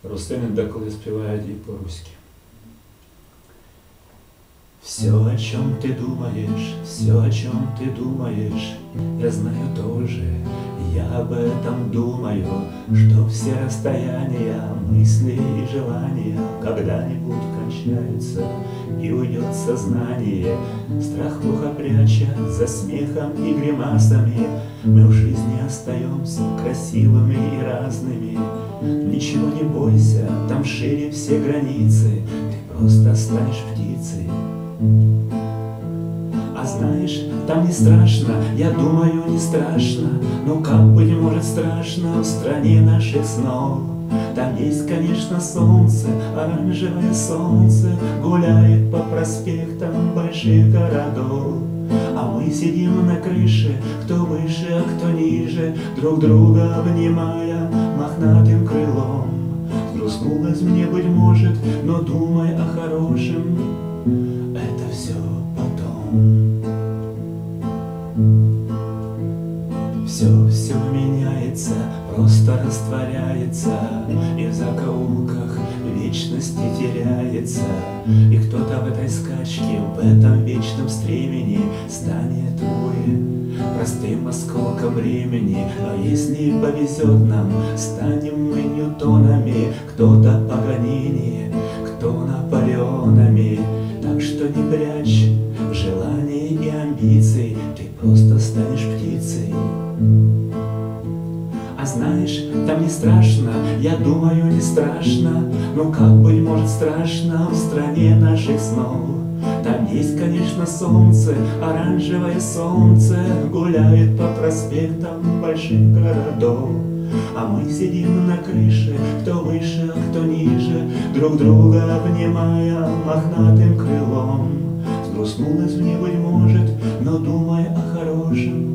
Рустем деколи співають і по-руськи. Все, о чем ты думаешь, все, о чем ты думаешь, я знаю тоже, я об этом думаю, что все расстояния, мысли и желания когда-нибудь кончаются, и уйдет сознание. Страх плохо пряча за смехом и гримасами, мы в жизни остаемся красивыми и разными. Ничего не бойся, там шире все границы, ты просто станешь птицей. А знаешь, там не страшно, я думаю, не страшно, но как быть может страшно в стране наших снов? Там есть, конечно, солнце, оранжевое солнце гуляет по проспектам больших городов. А мы сидим на крыше, кто выше, а кто ниже, друг друга обнимая мохнатым крылом. Грустнулось мне, быть может, но думай о хорошем, это все потом. Все меняется, просто растворяется, и в закоулках вечности теряется. И кто-то в этой скачке, в этом вечном стремени станет простым осколком времени. А если повезет нам, станем мы Ньютонами, кто-то Паганини, кто Наполеонами. Так что не прячь желаний и амбиций, ты просто станешь птицей. А знаешь, там не страшно, я думаю, не страшно, но как быть может страшно в стране наших снов? Там есть, конечно, солнце, оранжевое солнце гуляет по проспектам больших городов. А мы сидим на крыше, кто выше, а кто ниже, друг друга обнимая мохнатым крылом. Сгрустнулось мне, быть может, но думай о хорошем,